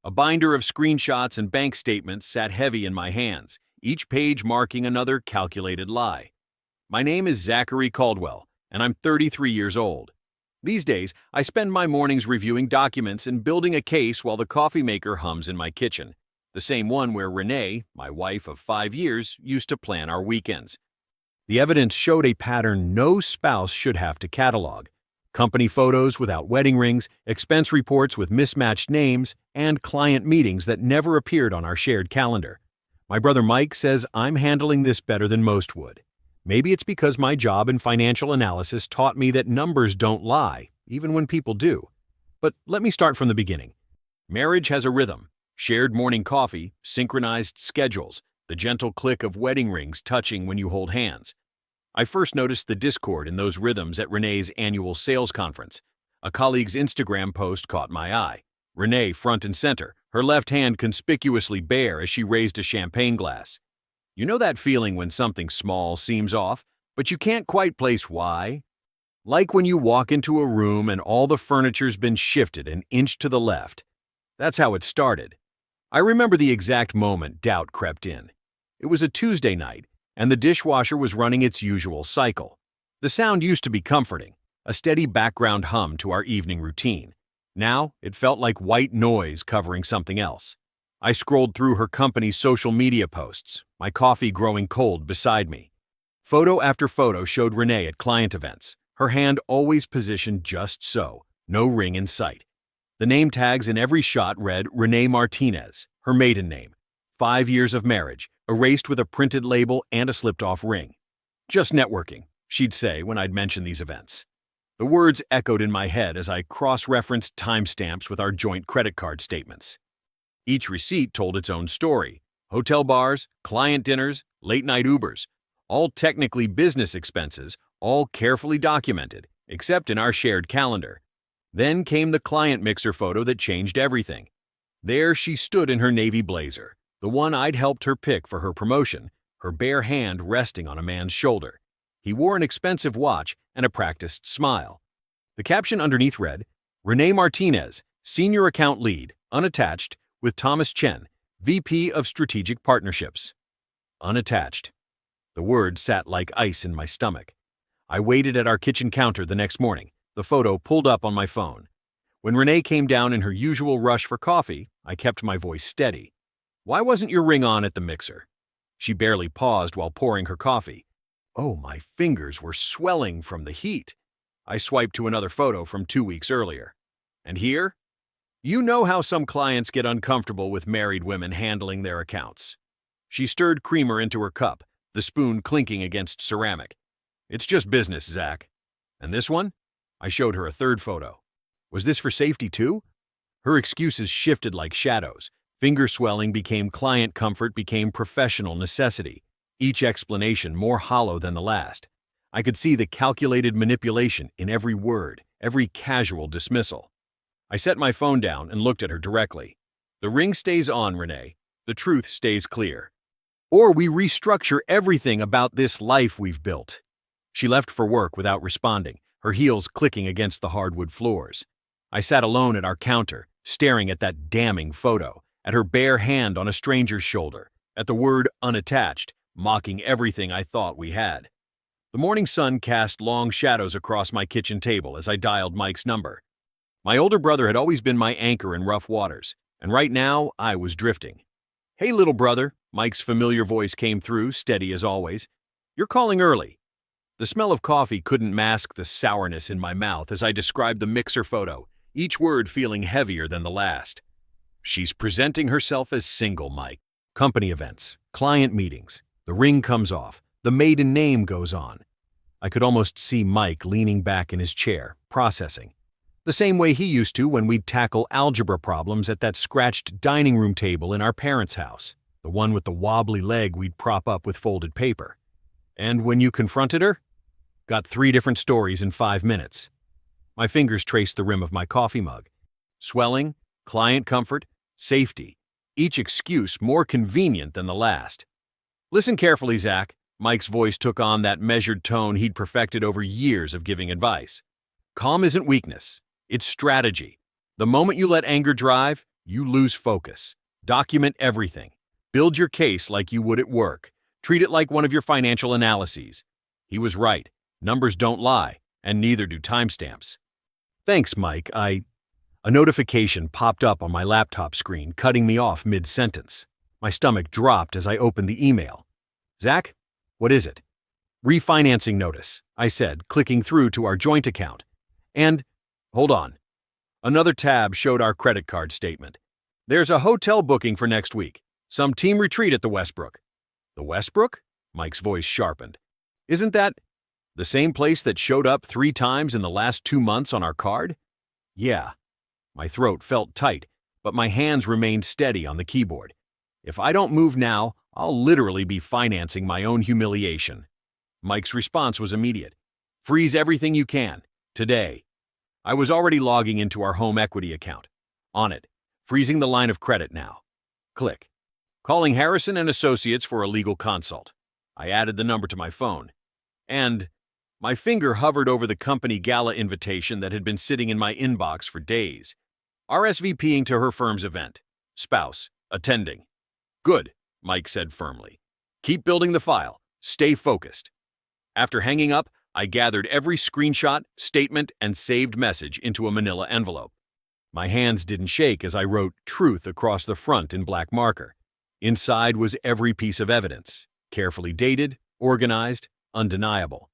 A binder of screenshots and bank statements sat heavy in my hands, each page marking another calculated lie. My name is Zachary Caldwell, and I'm 33 years old. These days, I spend my mornings reviewing documents and building a case while the coffee maker hums in my kitchen, the same one where Renee, my wife of 5 years, used to plan our weekends. The evidence showed a pattern no spouse should have to catalog: company photos without wedding rings, expense reports with mismatched names, and client meetings that never appeared on our shared calendar. My brother Mike says I'm handling this better than most would. Maybe it's because my job in financial analysis taught me that numbers don't lie, even when people do. But let me start from the beginning. Marriage has a rhythm: shared morning coffee, synchronized schedules, the gentle click of wedding rings touching when you hold hands. I first noticed the discord in those rhythms at Renee's annual sales conference. A colleague's Instagram post caught my eye. Renee front and center, her left hand conspicuously bare as she raised a champagne glass. You know that feeling when something small seems off, but you can't quite place why? Like when you walk into a room and all the furniture's been shifted an inch to the left. That's how it started. I remember the exact moment doubt crept in. It was a Tuesday night, and the dishwasher was running its usual cycle. The sound used to be comforting, a steady background hum to our evening routine. Now, it felt like white noise covering something else. I scrolled through her company's social media posts, my coffee growing cold beside me. Photo after photo showed Renee at client events, her hand always positioned just so, no ring in sight. The name tags in every shot read Renee Martinez, her maiden name. 5 years of marriage, erased with a printed label and a slipped-off ring. Just networking, she'd say when I'd mention these events. The words echoed in my head as I cross-referenced timestamps with our joint credit card statements. Each receipt told its own story: hotel bars, client dinners, late-night Ubers, all technically business expenses, all carefully documented, except in our shared calendar. Then came the client mixer photo that changed everything. There she stood in her navy blazer, the one I'd helped her pick for her promotion, her bare hand resting on a man's shoulder. He wore an expensive watch and a practiced smile. The caption underneath read, Renee Martinez, Senior Account Lead, unattached, with Thomas Chen, VP of Strategic Partnerships. Unattached. The word sat like ice in my stomach. I waited at our kitchen counter the next morning, the photo pulled up on my phone. When Renee came down in her usual rush for coffee, I kept my voice steady. Why wasn't your ring on at the mixer? She barely paused while pouring her coffee. Oh, my fingers were swelling from the heat. I swiped to another photo from 2 weeks earlier. And here? You know how some clients get uncomfortable with married women handling their accounts. She stirred creamer into her cup, the spoon clinking against ceramic. It's just business, Zach. And this one? I showed her a third photo. Was this for safety too? Her excuses shifted like shadows. Finger swelling became client comfort, became professional necessity. Each explanation more hollow than the last. I could see the calculated manipulation in every word, every casual dismissal. I set my phone down and looked at her directly. The ring stays on, Renee. The truth stays clear. Or we restructure everything about this life we've built. She left for work without responding, her heels clicking against the hardwood floors. I sat alone at our counter, staring at that damning photo, at her bare hand on a stranger's shoulder, at the word unattached, mocking everything I thought we had. The morning sun cast long shadows across my kitchen table as I dialed Mike's number. My older brother had always been my anchor in rough waters, and right now I was drifting. Hey, little brother, Mike's familiar voice came through, steady as always. You're calling early. The smell of coffee couldn't mask the sourness in my mouth as I described the mixer photo, each word feeling heavier than the last. She's presenting herself as single, Mike. Company events, client meetings. The ring comes off. The maiden name goes on. I could almost see Mike leaning back in his chair, processing. The same way he used to when we'd tackle algebra problems at that scratched dining room table in our parents' house, the one with the wobbly leg we'd prop up with folded paper. And when you confronted her? Got 3 different stories in 5 minutes. My fingers traced the rim of my coffee mug. Swelling, client comfort, safety, each excuse more convenient than the last. Listen carefully, Zach. Mike's voice took on that measured tone he'd perfected over years of giving advice. Calm isn't weakness. It's strategy. The moment you let anger drive, you lose focus. Document everything. Build your case like you would at work. Treat it like one of your financial analyses. He was right. Numbers don't lie, and neither do timestamps. Thanks, Mike. A notification popped up on my laptop screen, cutting me off mid-sentence. My stomach dropped as I opened the email. Zach, what is it? Refinancing notice, I said, clicking through to our joint account. And, hold on. Another tab showed our credit card statement. There's a hotel booking for next week. Some team retreat at the Westbrook. The Westbrook? Mike's voice sharpened. Isn't that the same place that showed up 3 times in the last 2 months on our card? Yeah. My throat felt tight, but my hands remained steady on the keyboard. If I don't move now, I'll literally be financing my own humiliation. Mike's response was immediate. Freeze everything you can. Today. I was already logging into our home equity account. On it. Freezing the line of credit now. Click. Calling Harrison and Associates for a legal consult. I added the number to my phone. And my finger hovered over the company gala invitation that had been sitting in my inbox for days. RSVPing to her firm's event. Spouse. Attending. Good, Mike said firmly. Keep building the file. Stay focused. After hanging up, I gathered every screenshot, statement, and saved message into a manila envelope. My hands didn't shake as I wrote truth across the front in black marker. Inside was every piece of evidence, carefully dated, organized, undeniable.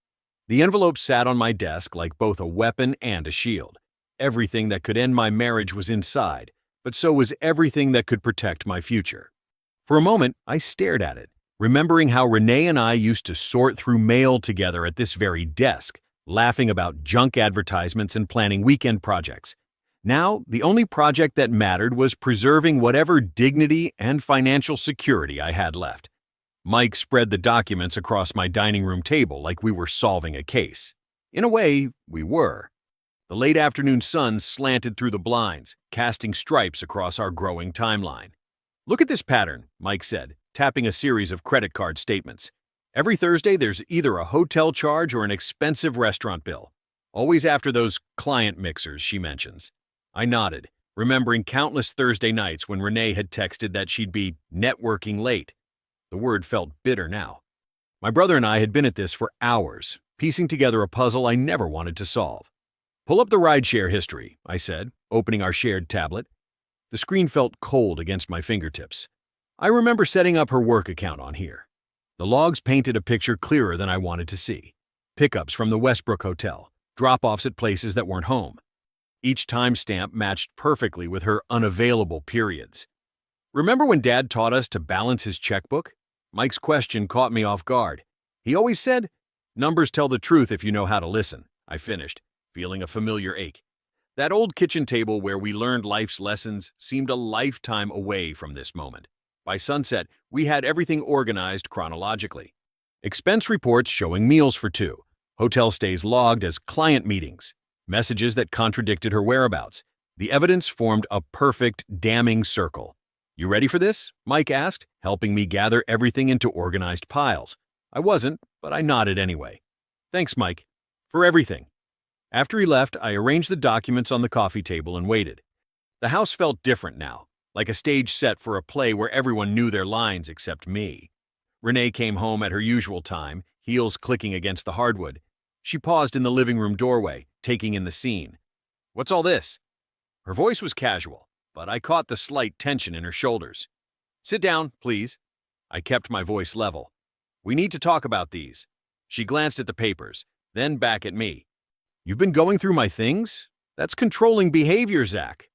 The envelope sat on my desk like both a weapon and a shield. Everything that could end my marriage was inside, but so was everything that could protect my future. For a moment, I stared at it, remembering how Renee and I used to sort through mail together at this very desk, laughing about junk advertisements and planning weekend projects. Now, the only project that mattered was preserving whatever dignity and financial security I had left. Mike spread the documents across my dining room table like we were solving a case. In a way, we were. The late afternoon sun slanted through the blinds, casting stripes across our growing timeline. Look at this pattern, Mike said, tapping a series of credit card statements. Every Thursday, there's either a hotel charge or an expensive restaurant bill. Always after those client mixers she mentions. I nodded, remembering countless Thursday nights when Renee had texted that she'd be networking late. The word felt bitter now. My brother and I had been at this for hours, piecing together a puzzle I never wanted to solve. Pull up the rideshare history, I said, opening our shared tablet. The screen felt cold against my fingertips. I remember setting up her work account on here. The logs painted a picture clearer than I wanted to see. Pickups from the Westbrook Hotel, drop-offs at places that weren't home. Each timestamp matched perfectly with her unavailable periods. Remember when Dad taught us to balance his checkbook? Mike's question caught me off guard. He always said, "Numbers tell the truth if you know how to listen," I finished, feeling a familiar ache. That old kitchen table where we learned life's lessons seemed a lifetime away from this moment. By sunset, we had everything organized chronologically. Expense reports showing meals for 2, hotel stays logged as client meetings, messages that contradicted her whereabouts. The evidence formed a perfect, damning circle. You ready for this? Mike asked, helping me gather everything into organized piles. I wasn't, but I nodded anyway. Thanks, Mike, for everything. After he left, I arranged the documents on the coffee table and waited. The house felt different now, like a stage set for a play where everyone knew their lines except me. Renee came home at her usual time, heels clicking against the hardwood. She paused in the living room doorway, taking in the scene. What's all this? Her voice was casual, but I caught the slight tension in her shoulders. Sit down, please. I kept my voice level. We need to talk about these. She glanced at the papers, then back at me. You've been going through my things? That's controlling behavior, Zach.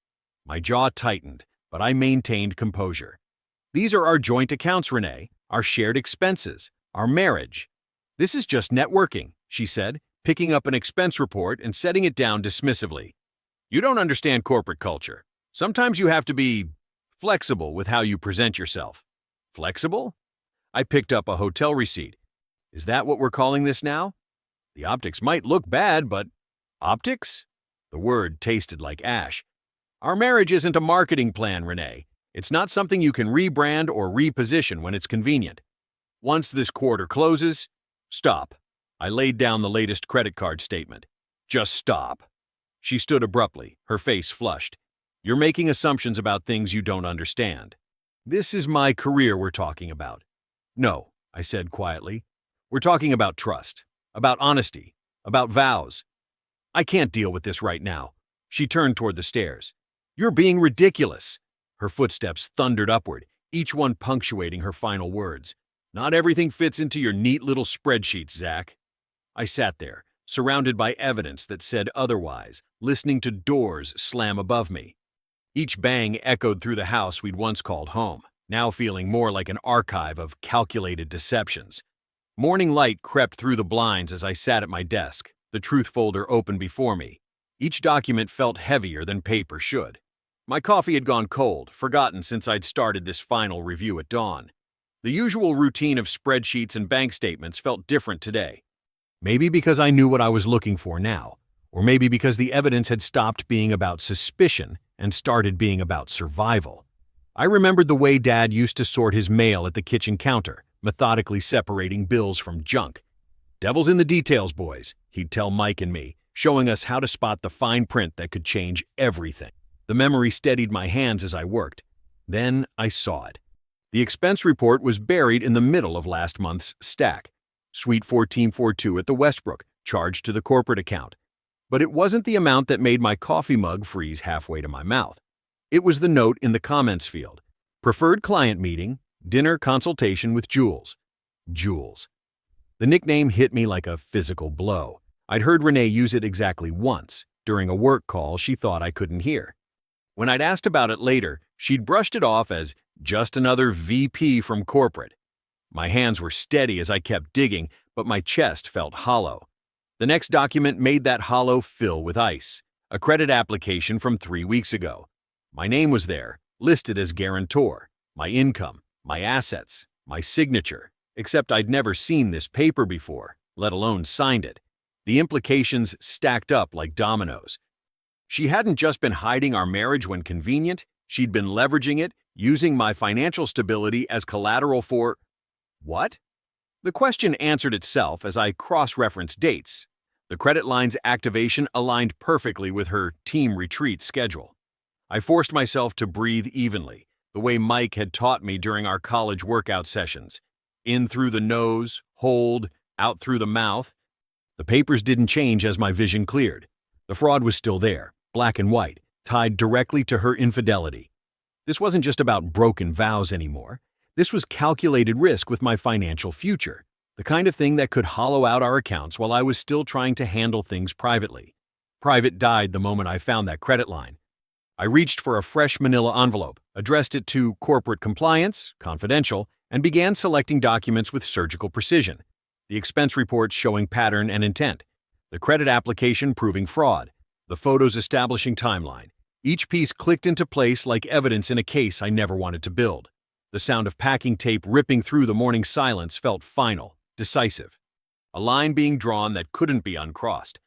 My jaw tightened, but I maintained composure. These are our joint accounts, Renee, our shared expenses, our marriage. This is just networking, she said, picking up an expense report and setting it down dismissively. You don't understand corporate culture. Sometimes you have to be flexible with how you present yourself. Flexible? I picked up a hotel receipt. Is that what we're calling this now? The optics might look bad, but optics? The word tasted like ash. Our marriage isn't a marketing plan, Renee. It's not something you can rebrand or reposition when it's convenient. Once this quarter closes, stop. I laid down the latest credit card statement. Just stop. She stood abruptly, her face flushed. You're making assumptions about things you don't understand. This is my career we're talking about. No, I said quietly. We're talking about trust, about honesty, about vows. I can't deal with this right now. She turned toward the stairs. You're being ridiculous. Her footsteps thundered upward, each one punctuating her final words. Not everything fits into your neat little spreadsheets, Zach. I sat there, surrounded by evidence that said otherwise, listening to doors slam above me. Each bang echoed through the house we'd once called home, now feeling more like an archive of calculated deceptions. Morning light crept through the blinds as I sat at my desk, the truth folder open before me. Each document felt heavier than paper should. My coffee had gone cold, forgotten since I'd started this final review at dawn. The usual routine of spreadsheets and bank statements felt different today. Maybe because I knew what I was looking for now, or maybe because the evidence had stopped being about suspicion and started being about survival. I remembered the way Dad used to sort his mail at the kitchen counter, methodically separating bills from junk. "Devil's in the details, boys," he'd tell Mike and me, showing us how to spot the fine print that could change everything. The memory steadied my hands as I worked. Then I saw it. The expense report was buried in the middle of last month's stack. Suite 1442 at the Westbrook, charged to the corporate account. But it wasn't the amount that made my coffee mug freeze halfway to my mouth. It was the note in the comments field. Preferred client meeting, dinner consultation with Jules. Jules. The nickname hit me like a physical blow. I'd heard Renee use it exactly once, during a work call she thought I couldn't hear. When I'd asked about it later, she'd brushed it off as just another VP from corporate. My hands were steady as I kept digging, but my chest felt hollow. The next document made that hollow fill with ice. A credit application from 3 weeks ago. My name was there, listed as guarantor, my income, my assets, my signature, except I'd never seen this paper before, let alone signed it. The implications stacked up like dominoes. She hadn't just been hiding our marriage when convenient, she'd been leveraging it, using my financial stability as collateral for… What? The question answered itself as I cross-referenced dates. The credit line's activation aligned perfectly with her team retreat schedule. I forced myself to breathe evenly, the way Mike had taught me during our college workout sessions. In through the nose, hold, out through the mouth. The papers didn't change as my vision cleared. The fraud was still there, black and white, tied directly to her infidelity. This wasn't just about broken vows anymore. This was calculated risk with my financial future, the kind of thing that could hollow out our accounts while I was still trying to handle things privately. Private died the moment I found that credit line. I reached for a fresh manila envelope, addressed it to Corporate Compliance, Confidential, and began selecting documents with surgical precision. The expense reports showing pattern and intent. The credit application proving fraud. The photos establishing timeline. Each piece clicked into place like evidence in a case I never wanted to build. The sound of packing tape ripping through the morning silence felt final, decisive. A line being drawn that couldn't be uncrossed.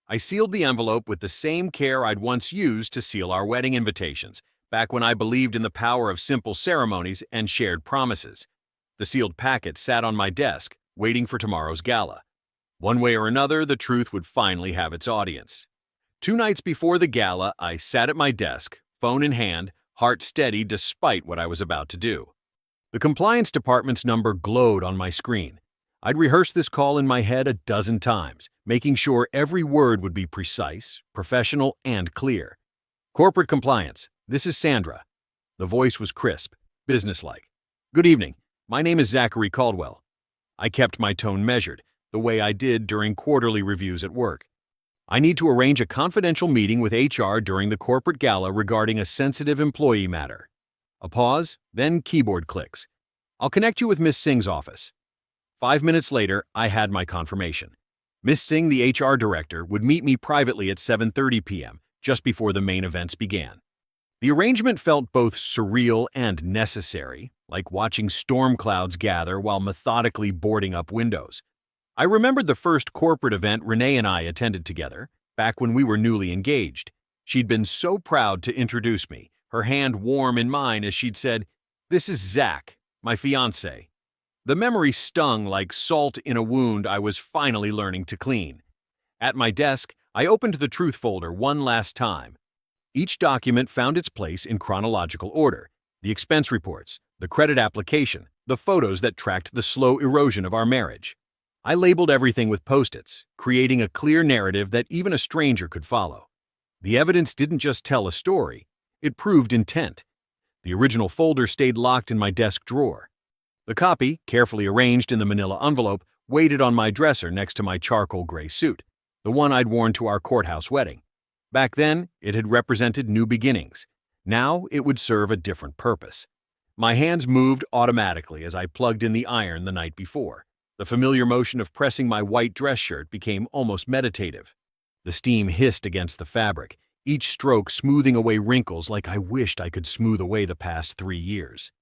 I sealed the envelope with the same care I'd once used to seal our wedding invitations, back when I believed in the power of simple ceremonies and shared promises. The sealed packet sat on my desk, waiting for tomorrow's gala. One way or another, the truth would finally have its audience. 2 nights before the gala, I sat at my desk, phone in hand, heart steady despite what I was about to do. The compliance department's number glowed on my screen. I'd rehearsed this call in my head a dozen times, making sure every word would be precise, professional, and clear. Corporate Compliance, this is Sandra. The voice was crisp, businesslike. Good evening. My name is Zachary Caldwell. I kept my tone measured, the way I did during quarterly reviews at work. I need to arrange a confidential meeting with HR during the corporate gala regarding a sensitive employee matter. A pause, then keyboard clicks. I'll connect you with Miss Singh's office. 5 minutes later, I had my confirmation. Miss Singh, the HR director, would meet me privately at 7:30 p.m., just before the main events began. The arrangement felt both surreal and necessary, like watching storm clouds gather while methodically boarding up windows. I remembered the first corporate event Renee and I attended together, back when we were newly engaged. She'd been so proud to introduce me, her hand warm in mine as she'd said, "This is Zach, my fiancé." The memory stung like salt in a wound I was finally learning to clean. At my desk, I opened the truth folder one last time. Each document found its place in chronological order: the expense reports, the credit application, the photos that tracked the slow erosion of our marriage. I labeled everything with Post-its, creating a clear narrative that even a stranger could follow. The evidence didn't just tell a story, it proved intent. The original folder stayed locked in my desk drawer. The copy, carefully arranged in the manila envelope, waited on my dresser next to my charcoal gray suit, the one I'd worn to our courthouse wedding. Back then, it had represented new beginnings. Now, it would serve a different purpose. My hands moved automatically as I plugged in the iron the night before. The familiar motion of pressing my white dress shirt became almost meditative. The steam hissed against the fabric, each stroke smoothing away wrinkles like I wished I could smooth away the past 3 years.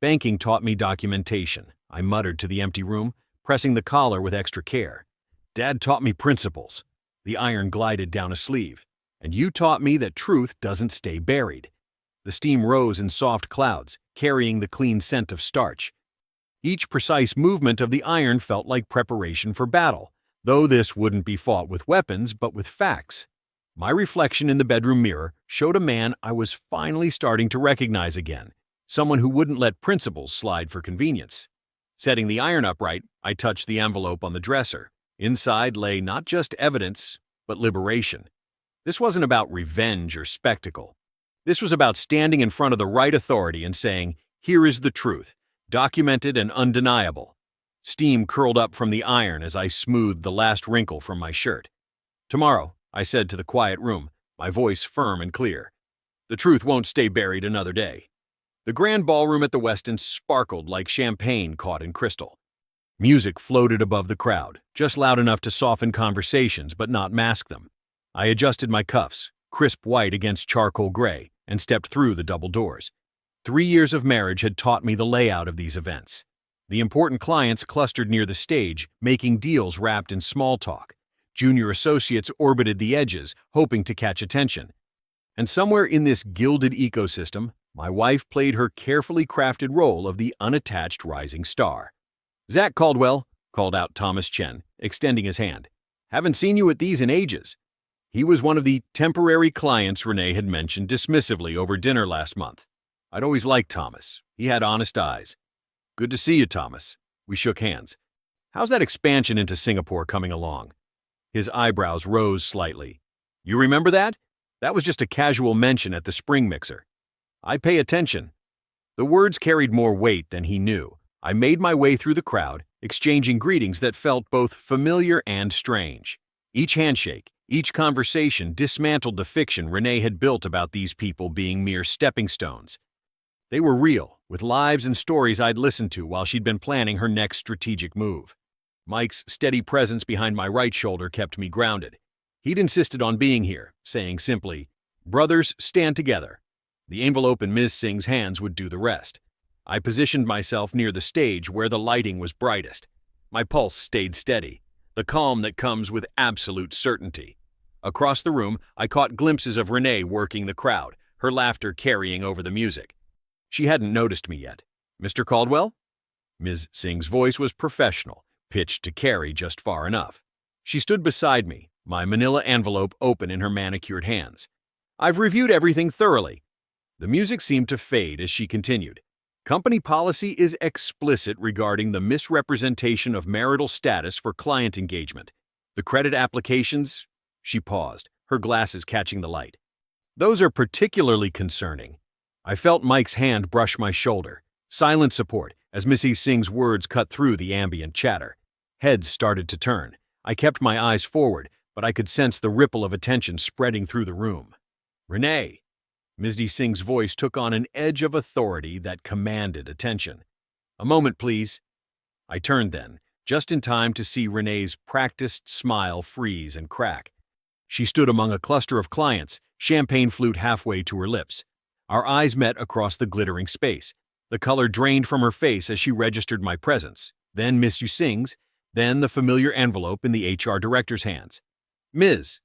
Banking taught me documentation, I muttered to the empty room, pressing the collar with extra care. Dad taught me principles. The iron glided down a sleeve. And you taught me that truth doesn't stay buried. The steam rose in soft clouds, carrying the clean scent of starch. Each precise movement of the iron felt like preparation for battle, though this wouldn't be fought with weapons but with facts. My reflection in the bedroom mirror showed a man I was finally starting to recognize again, someone who wouldn't let principles slide for convenience. Setting the iron upright, I touched the envelope on the dresser. Inside lay not just evidence, but liberation. This wasn't about revenge or spectacle. This was about standing in front of the right authority and saying, "Here is the truth, documented and undeniable." Steam curled up from the iron as I smoothed the last wrinkle from my shirt. "Tomorrow," I said to the quiet room, my voice firm and clear. "The truth won't stay buried another day." The grand ballroom at the Westin sparkled like champagne caught in crystal. Music floated above the crowd, just loud enough to soften conversations but not mask them. I adjusted my cuffs, crisp white against charcoal gray, and stepped through the double doors. 3 years of marriage had taught me the layout of these events. The important clients clustered near the stage, making deals wrapped in small talk. Junior associates orbited the edges, hoping to catch attention. And somewhere in this gilded ecosystem, my wife played her carefully crafted role of the unattached rising star. "Zach Caldwell," called out Thomas Chen, extending his hand. "Haven't seen you at these in ages." He was one of the temporary clients Renee had mentioned dismissively over dinner last month. I'd always liked Thomas. He had honest eyes. "Good to see you, Thomas." We shook hands. "How's that expansion into Singapore coming along?" His eyebrows rose slightly. "You remember that? That was just a casual mention at the spring mixer." "I pay attention." The words carried more weight than he knew. I made my way through the crowd, exchanging greetings that felt both familiar and strange. Each handshake, each conversation dismantled the fiction Renee had built about these people being mere stepping stones. They were real, with lives and stories I'd listened to while she'd been planning her next strategic move. Mike's steady presence behind my right shoulder kept me grounded. He'd insisted on being here, saying simply, "Brothers, stand together." The envelope in Ms. Singh's hands would do the rest. I positioned myself near the stage where the lighting was brightest. My pulse stayed steady, the calm that comes with absolute certainty. Across the room, I caught glimpses of Renee working the crowd, her laughter carrying over the music. She hadn't noticed me yet. "Mr. Caldwell?" Ms. Singh's voice was professional, pitched to carry just far enough. She stood beside me, my manila envelope open in her manicured hands. "I've reviewed everything thoroughly." The music seemed to fade as she continued. "Company policy is explicit regarding the misrepresentation of marital status for client engagement. The credit applications—" She paused, her glasses catching the light. "Those are particularly concerning." I felt Mike's hand brush my shoulder. Silent support as Mrs. Singh's words cut through the ambient chatter. Heads started to turn. I kept my eyes forward, but I could sense the ripple of attention spreading through the room. "Renee!" Mrs. Singh's voice took on an edge of authority that commanded attention. "A moment, please." I turned then, just in time to see Renee's practiced smile freeze and crack. She stood among a cluster of clients, champagne flute halfway to her lips. Our eyes met across the glittering space. The color drained from her face as she registered my presence, then Mrs. Singh's, then the familiar envelope in the HR director's hands. "Ms.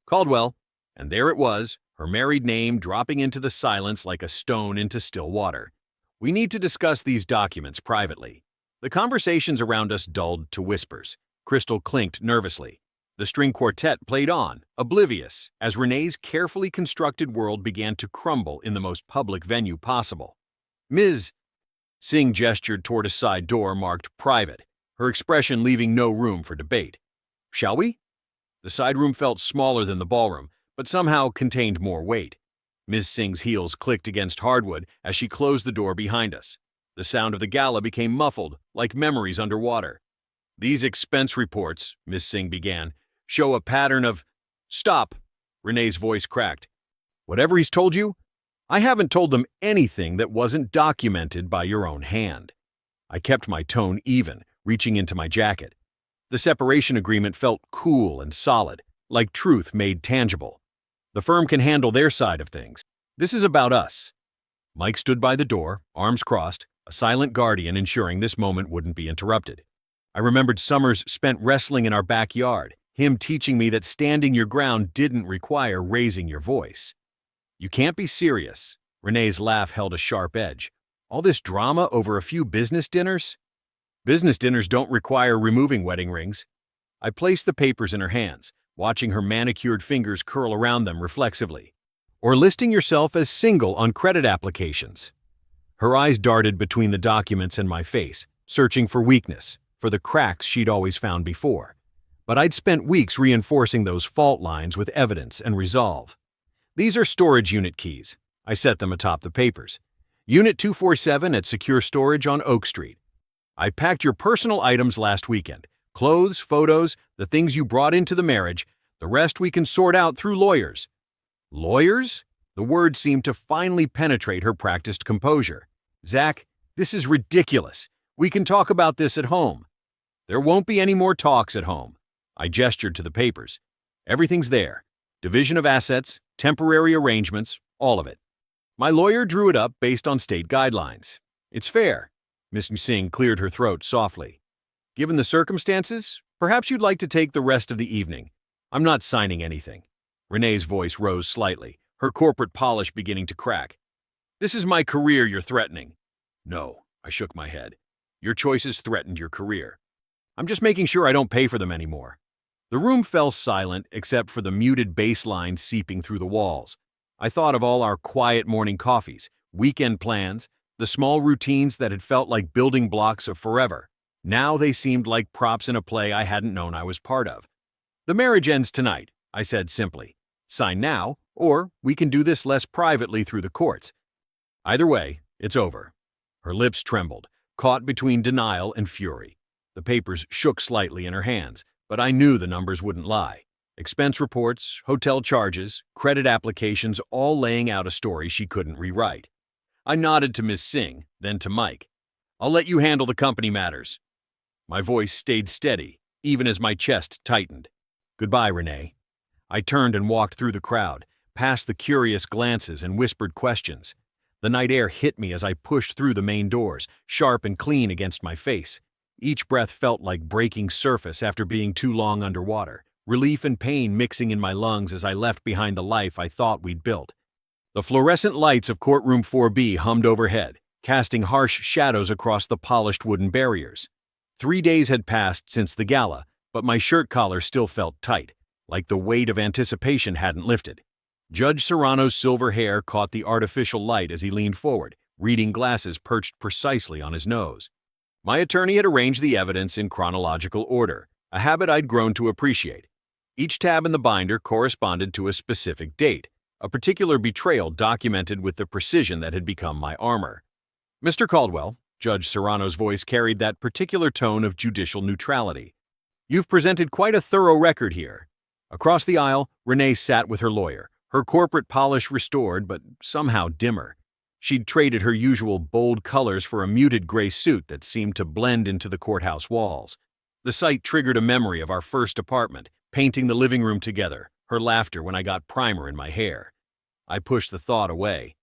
Caldwell," and there it was, her married name dropping into the silence like a stone into still water. "We need to discuss these documents privately." The conversations around us dulled to whispers. Crystal clinked nervously. The string quartet played on, oblivious, as Renee's carefully constructed world began to crumble in the most public venue possible. Ms. Singh gestured toward a side door marked private, her expression leaving no room for debate. Shall we? The side room felt smaller than the ballroom, but somehow contained more weight. Ms. Singh's heels clicked against hardwood as she closed the door behind us. The sound of the gala became muffled, like memories underwater. These expense reports, Ms. Singh began, show a pattern of— Stop, Renee's voice cracked. Whatever he's told you, I haven't told them anything that wasn't documented by your own hand. I kept my tone even, reaching into my jacket. The separation agreement felt cool and solid, like truth made tangible. The firm can handle their side of things. This is about us. Mike stood by the door, arms crossed, a silent guardian ensuring this moment wouldn't be interrupted. I remembered summers spent wrestling in our backyard, him teaching me that standing your ground didn't require raising your voice. You can't be serious. Renee's laugh held a sharp edge. All this drama over a few business dinners? Business dinners don't require removing wedding rings. I placed the papers in her hands, watching her manicured fingers curl around them reflexively. Or listing yourself as single on credit applications. Her eyes darted between the documents and my face, searching for weakness, for the cracks she'd always found before. But I'd spent weeks reinforcing those fault lines with evidence and resolve. These are storage unit keys. I set them atop the papers. Unit 247 at Secure Storage on Oak Street. I packed your personal items last weekend. Clothes, photos, the things you brought into the marriage. The rest we can sort out through lawyers. Lawyers? The word seemed to finally penetrate her practiced composure. Zach, this is ridiculous. We can talk about this at home. There won't be any more talks at home. I gestured to the papers. Everything's there. Division of assets, temporary arrangements, all of it. My lawyer drew it up based on state guidelines. It's fair. Miss Singh cleared her throat softly. Given the circumstances, perhaps you'd like to take the rest of the evening. I'm not signing anything. Renee's voice rose slightly, her corporate polish beginning to crack. This is my career you're threatening. No, I shook my head. Your choices threatened your career. I'm just making sure I don't pay for them anymore. The room fell silent except for the muted bass line seeping through the walls. I thought of all our quiet morning coffees, weekend plans, the small routines that had felt like building blocks of forever. Now they seemed like props in a play I hadn't known I was part of. The marriage ends tonight, I said simply. Sign now, or we can do this less privately through the courts. Either way, it's over. Her lips trembled, caught between denial and fury. The papers shook slightly in her hands, but I knew the numbers wouldn't lie. Expense reports, hotel charges, credit applications, all laying out a story she couldn't rewrite. I nodded to Miss Singh, then to Mike. I'll let you handle the company matters. My voice stayed steady, even as my chest tightened. Goodbye, Renee. I turned and walked through the crowd, past the curious glances and whispered questions. The night air hit me as I pushed through the main doors, sharp and clean against my face. Each breath felt like breaking surface after being too long underwater, relief and pain mixing in my lungs as I left behind the life I thought we'd built. The fluorescent lights of Courtroom 4B hummed overhead, casting harsh shadows across the polished wooden barriers. 3 days had passed since the gala, but my shirt collar still felt tight, like the weight of anticipation hadn't lifted. Judge Serrano's silver hair caught the artificial light as he leaned forward, reading glasses perched precisely on his nose. My attorney had arranged the evidence in chronological order, a habit I'd grown to appreciate. Each tab in the binder corresponded to a specific date, a particular betrayal documented with the precision that had become my armor. Mr. Caldwell, Judge Serrano's voice carried that particular tone of judicial neutrality. You've presented quite a thorough record here. Across the aisle, Renee sat with her lawyer, her corporate polish restored but somehow dimmer. She'd traded her usual bold colors for a muted gray suit that seemed to blend into the courthouse walls. The sight triggered a memory of our first apartment, painting the living room together, her laughter when I got primer in my hair. I pushed the thought away.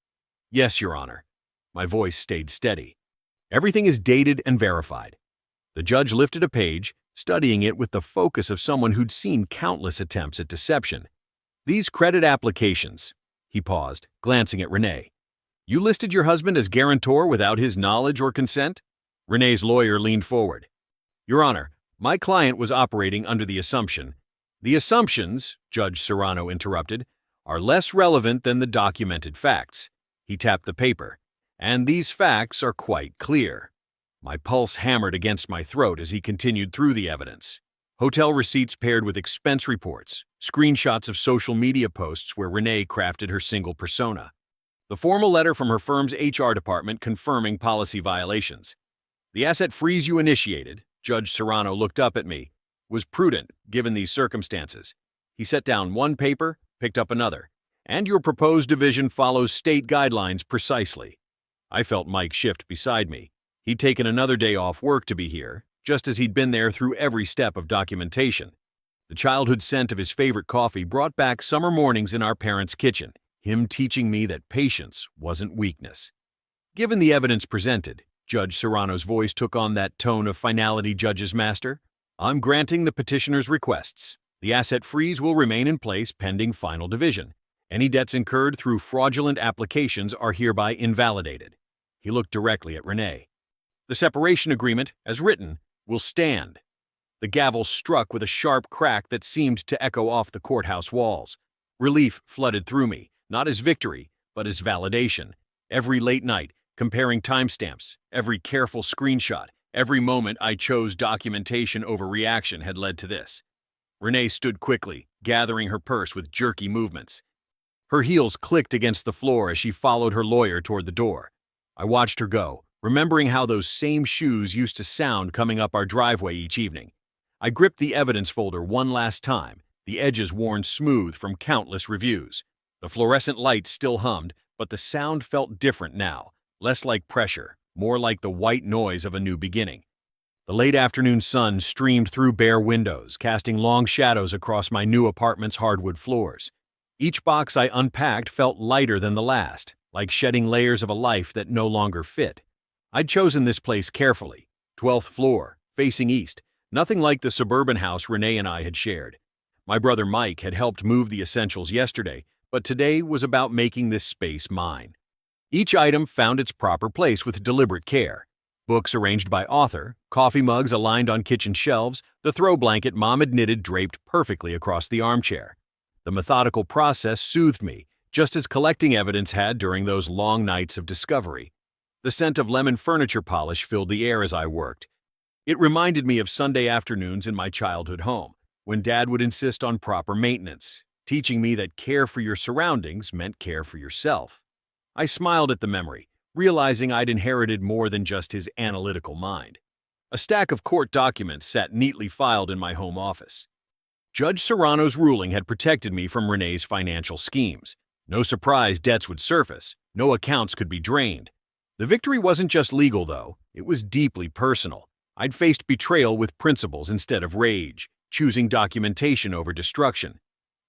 Yes, Your Honor. My voice stayed steady. Everything is dated and verified. The judge lifted a page, studying it with the focus of someone who'd seen countless attempts at deception. These credit applications, he paused, glancing at Renee. You listed your husband as guarantor without his knowledge or consent? Renee's lawyer leaned forward. Your Honor, my client was operating under the assumption The assumptions, Judge Serrano interrupted, are less relevant than the documented facts. He tapped the paper. And these facts are quite clear. My pulse hammered against my throat as he continued through the evidence. Hotel receipts paired with expense reports, screenshots of social media posts where Renee crafted her single persona, the formal letter from her firm's HR department confirming policy violations. The asset freeze you initiated, Judge Serrano looked up at me, was prudent given these circumstances. He set down one paper, picked up another, and your proposed division follows state guidelines precisely. I felt Mike shift beside me. He'd taken another day off work to be here, just as he'd been there through every step of documentation. The childhood scent of his favorite coffee brought back summer mornings in our parents' kitchen, him teaching me that patience wasn't weakness. Given the evidence presented, Judge Serrano's voice took on that tone of finality judge's master. I'm granting the petitioner's requests. The asset freeze will remain in place pending final division. Any debts incurred through fraudulent applications are hereby invalidated. He looked directly at Renee. The separation agreement, as written, will stand. The gavel struck with a sharp crack that seemed to echo off the courthouse walls. Relief flooded through me, not as victory, but as validation. Every late night, comparing timestamps, every careful screenshot, every moment I chose documentation over reaction had led to this. Renee stood quickly, gathering her purse with jerky movements. Her heels clicked against the floor as she followed her lawyer toward the door. I watched her go, remembering how those same shoes used to sound coming up our driveway each evening. I gripped the evidence folder one last time, the edges worn smooth from countless reviews. The fluorescent light still hummed, but the sound felt different now, less like pressure, more like the white noise of a new beginning. The late afternoon sun streamed through bare windows, casting long shadows across my new apartment's hardwood floors. Each box I unpacked felt lighter than the last, like shedding layers of a life that no longer fit. I'd chosen this place carefully. 12th floor, facing east, nothing like the suburban house Renee and I had shared. My brother Mike had helped move the essentials yesterday, but today was about making this space mine. Each item found its proper place with deliberate care. Books arranged by author, coffee mugs aligned on kitchen shelves, the throw blanket Mom had knitted draped perfectly across the armchair. The methodical process soothed me, just as collecting evidence had during those long nights of discovery. The scent of lemon furniture polish filled the air as I worked. It reminded me of Sunday afternoons in my childhood home, when Dad would insist on proper maintenance, teaching me that care for your surroundings meant care for yourself. I smiled at the memory, realizing I'd inherited more than just his analytical mind. A stack of court documents sat neatly filed in my home office. Judge Serrano's ruling had protected me from Renee's financial schemes. No surprise debts would surface, no accounts could be drained. The victory wasn't just legal, though, it was deeply personal. I'd faced betrayal with principles instead of rage, choosing documentation over destruction.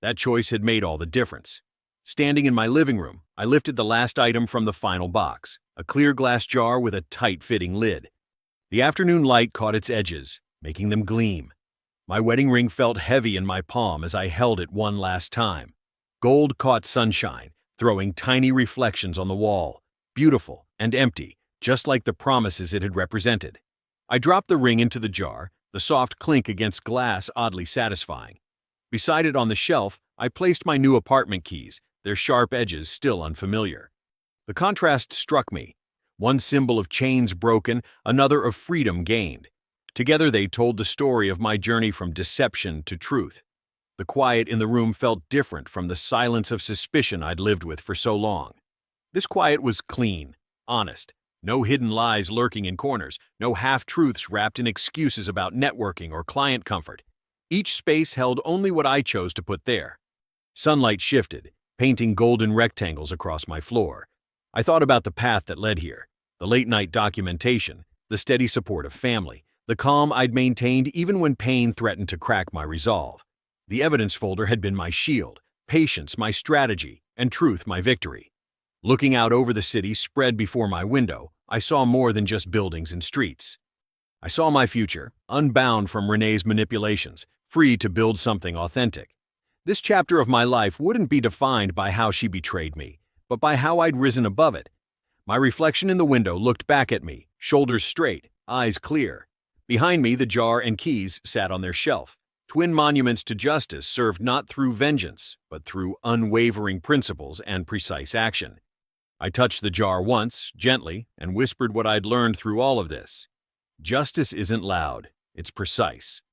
That choice had made all the difference. Standing in my living room, I lifted the last item from the final box, a clear glass jar with a tight-fitting lid. The afternoon light caught its edges, making them gleam. My wedding ring felt heavy in my palm as I held it one last time. Gold caught sunshine, throwing tiny reflections on the wall, beautiful and empty, just like the promises it had represented. I dropped the ring into the jar, the soft clink against glass oddly satisfying. Beside it on the shelf, I placed my new apartment keys, their sharp edges still unfamiliar. The contrast struck me. One symbol of chains broken, another of freedom gained. Together they told the story of my journey from deception to truth. The quiet in the room felt different from the silence of suspicion I'd lived with for so long. This quiet was clean, honest. No hidden lies lurking in corners, no half-truths wrapped in excuses about networking or client comfort. Each space held only what I chose to put there. Sunlight shifted, painting golden rectangles across my floor. I thought about the path that led here, the late-night documentation, the steady support of family, the calm I'd maintained even when pain threatened to crack my resolve. The evidence folder had been my shield, patience my strategy, and truth my victory. Looking out over the city spread before my window, I saw more than just buildings and streets. I saw my future, unbound from Renee's manipulations, free to build something authentic. This chapter of my life wouldn't be defined by how she betrayed me, but by how I'd risen above it. My reflection in the window looked back at me, shoulders straight, eyes clear. Behind me, the jar and keys sat on their shelf. Twin monuments to justice served not through vengeance, but through unwavering principles and precise action. I touched the jar once, gently, and whispered what I'd learned through all of this. Justice isn't loud, it's precise.